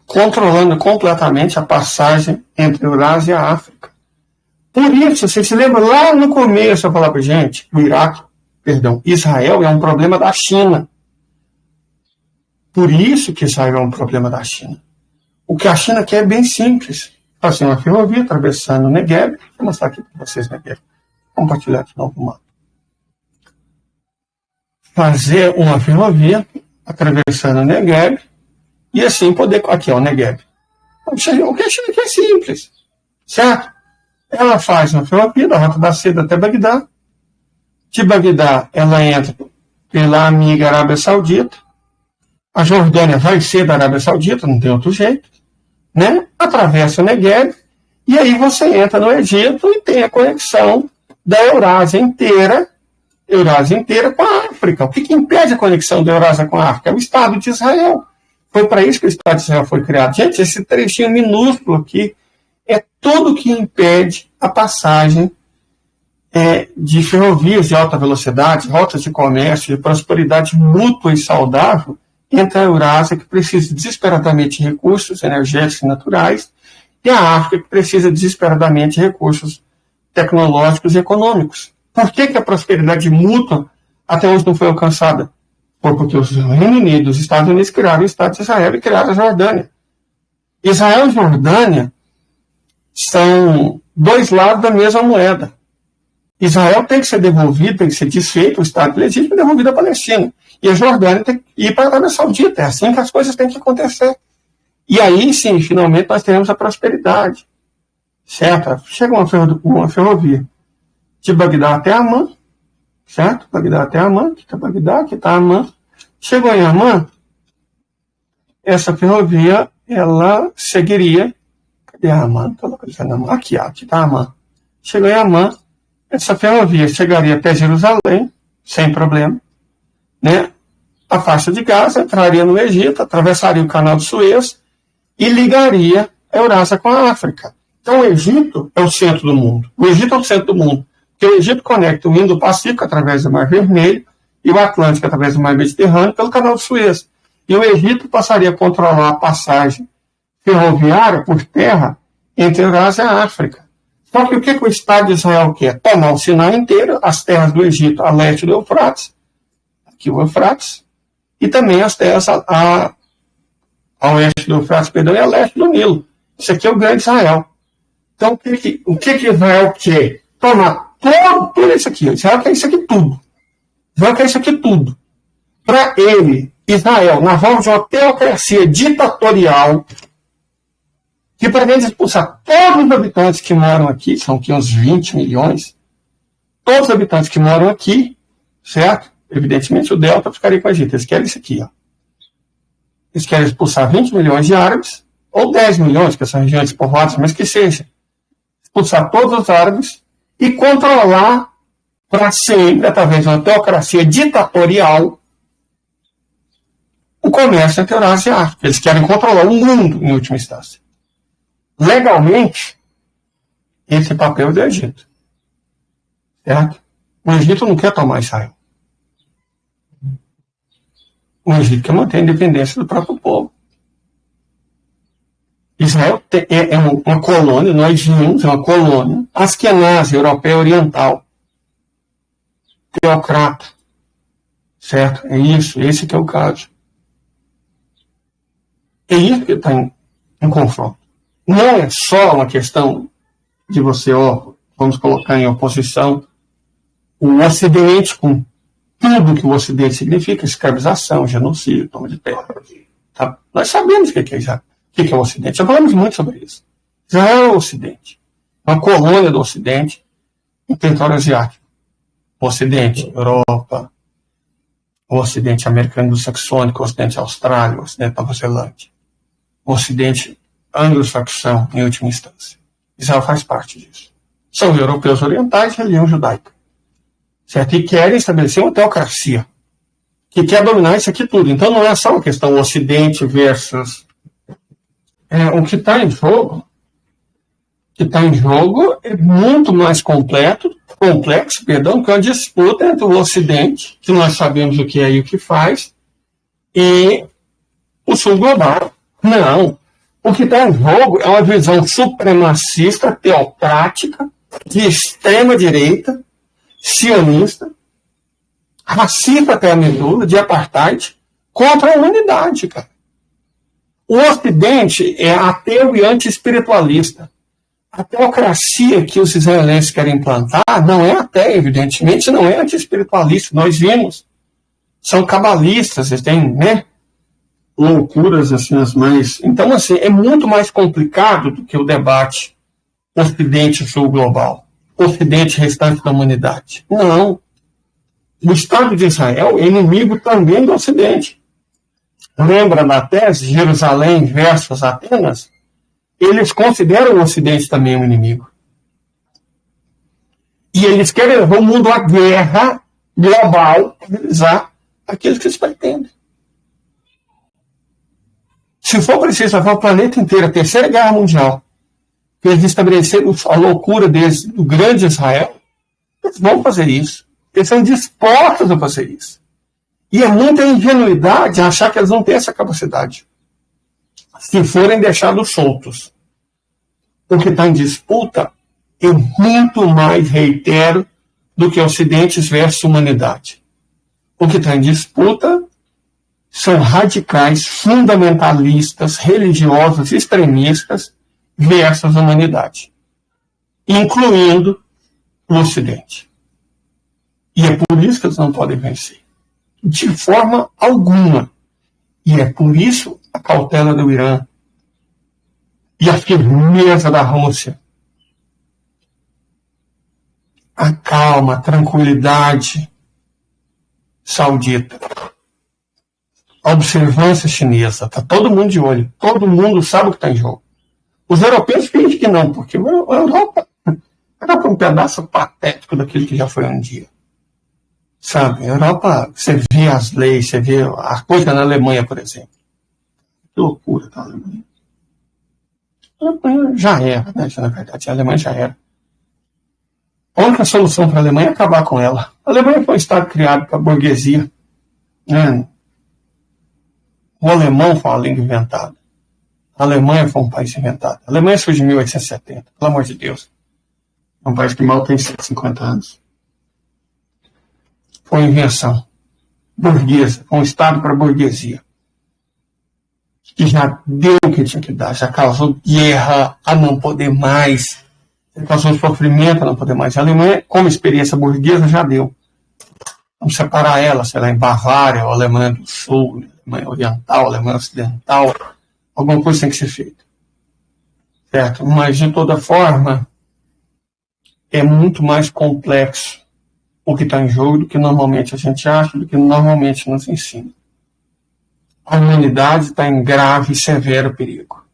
controlando completamente a passagem entre a Eurásia e a África. Por isso, você se lembra lá no começo, eu falava, gente, Israel é um problema da China. Por isso que Israel é um problema da China. O que a China quer é bem simples. Fazer uma ferrovia atravessando o Negev. Vou mostrar aqui para vocês, Negev. Compartilhar de novo o mapa. Fazer uma ferrovia atravessando o Negev e assim poder... Aqui, ó, o Negev. O que a China quer é simples. Certo? Ela faz uma ferrovia da Rota da Seda até Bagdá. De Bagdá, ela entra pela amiga Arábia Saudita. A Jordânia vai ser da Arábia Saudita, não tem outro jeito, né? Atravessa o Negev, e aí você entra no Egito e tem a conexão da Eurásia inteira com a África. O que impede a conexão da Eurásia com a África? É o Estado de Israel. Foi para isso que o Estado de Israel foi criado. Gente, esse trechinho minúsculo aqui é tudo que impede a passagem de ferrovias de alta velocidade, rotas de comércio, de prosperidade mútua e saudável entre a Eurásia, que precisa desesperadamente de recursos energéticos e naturais, e a África, que precisa desesperadamente de recursos tecnológicos e econômicos. Por que a prosperidade mútua até hoje não foi alcançada? Porque o Reino Unido e os Estados Unidos criaram o Estado de Israel e criaram a Jordânia. Israel e Jordânia são dois lados da mesma moeda. Israel tem que ser devolvido, tem que ser desfeito, o Estado legítimo, e devolvido à Palestina. E a Jordânia tem que ir para a Arábia Saudita. É assim que as coisas têm que acontecer. E aí, sim, finalmente nós teremos a prosperidade. Certo? Chega uma ferrovia de Bagdá até Amã. Certo? Bagdá até Amã. Aqui está Bagdá, aqui está Amã. Chegou em Amã, essa ferrovia, ela seguiria... Cadê a Amã? Estou localizando Amã. Aqui está Amã. Chegou em Amã, essa ferrovia chegaria até Jerusalém, sem problema. Né? A faixa de Gaza entraria no Egito, atravessaria o canal de Suez e ligaria a Eurásia com a África. Então o Egito é o centro do mundo. O Egito é o centro do mundo. Porque o Egito conecta o Indo-Pacífico através do Mar Vermelho e o Atlântico através do Mar Mediterrâneo pelo canal de Suez. E o Egito passaria a controlar a passagem ferroviária por terra entre a Eurásia e a África. Só que o que o Estado de Israel quer? Tomar o Sinai inteiro, as terras do Egito a leste do Eufrates, aqui o Eufrates, e também as terras a oeste do Eufrates, e a leste do Nilo. Isso aqui é o grande Israel. Então, o que Israel quer? Tomar tudo isso aqui. Israel quer isso aqui tudo. Israel quer isso aqui tudo. Para ele, Israel, na forma de uma teocracia ditatorial, que pretende expulsar todos os habitantes que moram aqui, são aqui uns 20 milhões, todos os habitantes que moram aqui, certo? Evidentemente o delta ficaria com a gente. Eles querem isso aqui, ó. Eles querem expulsar 20 milhões de árabes, ou 10 milhões, que são regiões povoadas, mas que seja. Expulsar todos os árabes e controlar para sempre, através de uma teocracia ditatorial, o comércio entre Eurásia e África. Eles querem controlar o mundo, em última instância. Legalmente, esse papel é do Egito. Certo? O Egito não quer tomar Israel. O Egito quer manter a independência do próprio povo. Israel é uma colônia, nós vimos, é uma colônia, asquenazia, europeia oriental, teocrata. Certo? É isso, esse que é o caso. É isso que está em confronto. Não é só uma questão de você, vamos colocar em oposição o Ocidente com tudo que o Ocidente significa, escravização, genocídio, toma de terra. Tá? Nós sabemos o que é Israel, o que é o Ocidente. Já falamos muito sobre isso. Israel é o Ocidente. Uma colônia do Ocidente no território asiático. O Ocidente, Europa, o Ocidente americano saxônico, o Ocidente Austrália, o Ocidente Nova Zelândia. O Ocidente anglo-saxão, em última instância. Israel faz parte disso. São europeus orientais de religião judaica. Certo? E querem estabelecer uma teocracia que quer dominar isso aqui tudo. Então não é só uma questão Ocidente versus... o que está em jogo é muito mais complexo, que é uma disputa entre o Ocidente, que nós sabemos o que é e o que faz, e o Sul global. Não. O que está em jogo é uma visão supremacista, teocrática, de extrema direita, sionista, racista até a medula, de apartheid, contra a humanidade, cara. O Ocidente é ateu e anti-espiritualista. A teocracia que os israelenses querem implantar não é até, evidentemente, não é anti-espiritualista. Nós vimos. São cabalistas, eles têm, loucuras assim as mais... Então, assim, é muito mais complicado do que o debate Ocidente-Sul global. Ocidente restante da humanidade. Não. O Estado de Israel é inimigo também do Ocidente. Lembra da tese Jerusalém versus Atenas? Eles consideram o Ocidente também um inimigo. E eles querem levar o mundo à guerra global para realizar aquilo que eles pretendem. Se for preciso levar o planeta inteiro, a Terceira Guerra Mundial, para eles estabelecerem a loucura deles, do grande Israel, eles vão fazer isso. Eles são dispostos a fazer isso. E é muita ingenuidade achar que eles não têm essa capacidade. Se forem deixados soltos. O que está em disputa é muito mais, reitero, do que Ocidente versus humanidade. O que está em disputa são radicais, fundamentalistas, religiosos, extremistas versus humanidade, incluindo o Ocidente. E é por isso que eles não podem vencer. De forma alguma. E é por isso a cautela do Irã e a firmeza da Rússia. A calma, a tranquilidade saudita. A observância chinesa. Está todo mundo de olho. Todo mundo sabe o que está em jogo. Os europeus fingem que não, porque a Europa é um pedaço patético daquilo que já foi um dia. Sabe, a Europa, você vê as leis, você vê a coisa na Alemanha, por exemplo. Que loucura da Alemanha. A Alemanha já era, né? Na verdade, a Alemanha já era. A única solução para a Alemanha é acabar com ela. A Alemanha foi um estado criado para a burguesia. Né? O alemão foi uma língua inventada. A Alemanha foi um país inventado. A Alemanha surgiu em 1870, pelo amor de Deus. É um país que mal tem 150 anos. Foi invenção burguesa, um Estado para a burguesia, que já deu o que tinha que dar, já causou guerra a não poder mais, já causou sofrimento a não poder mais. A Alemanha, como experiência burguesa, já deu. Vamos separar ela, sei lá, em Bavária, ou Alemanha do Sul, Alemanha Oriental, Alemanha Ocidental, alguma coisa tem que ser feita. Certo? Mas, de toda forma, é muito mais complexo o que está em jogo do que normalmente a gente acha, do que normalmente nos ensina. A humanidade está em grave e severo perigo.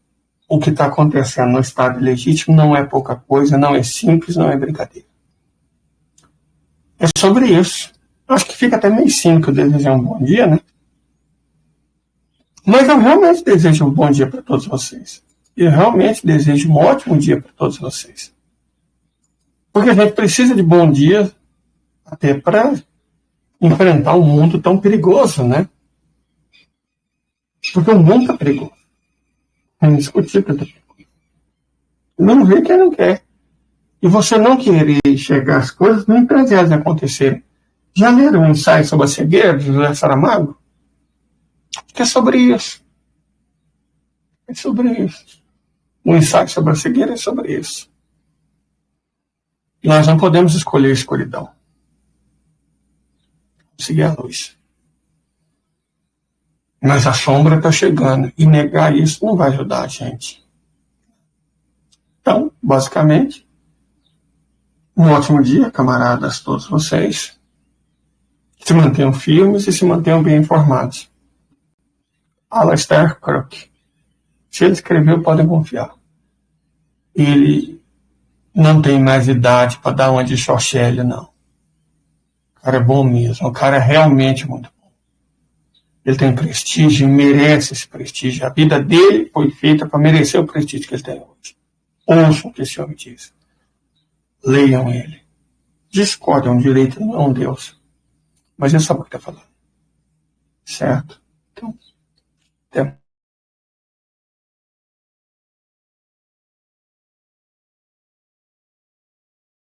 O que está acontecendo no Estado legítimo não é pouca coisa, não é simples, não é brincadeira. É sobre isso. Acho que fica até meio cínico desejar um bom dia, né? Mas eu realmente desejo um bom dia para todos vocês. Eu realmente desejo um ótimo dia para todos vocês. Porque a gente precisa de bom dia até para enfrentar um mundo tão perigoso, né? Porque o mundo está perigoso. É indiscutível. Não vê quem não quer. E você não querer enxergar as coisas não impede elas de acontecerem. Já leram um ensaio sobre a cegueira de José Saramago? Que é sobre isso. É sobre isso. O ensaio sobre a cegueira é sobre isso. E nós não podemos escolher a escuridão. Seguir a luz. Mas a sombra está chegando. E negar isso não vai ajudar a gente. Então, basicamente, um ótimo dia, camaradas, todos vocês. Se mantenham firmes e se mantenham bem informados. Aleister Crowley. Se ele escreveu, podem confiar. Ele não tem mais idade para dar uma de Churchill, não. O cara é bom mesmo. O cara é realmente muito bom. Ele tem prestígio e merece esse prestígio. A vida dele foi feita para merecer o prestígio que ele tem hoje. Ouçam o que esse homem diz. Leiam ele. Discordam direito, não é um Deus. Mas ele sabe o que está falando. Certo? Então, até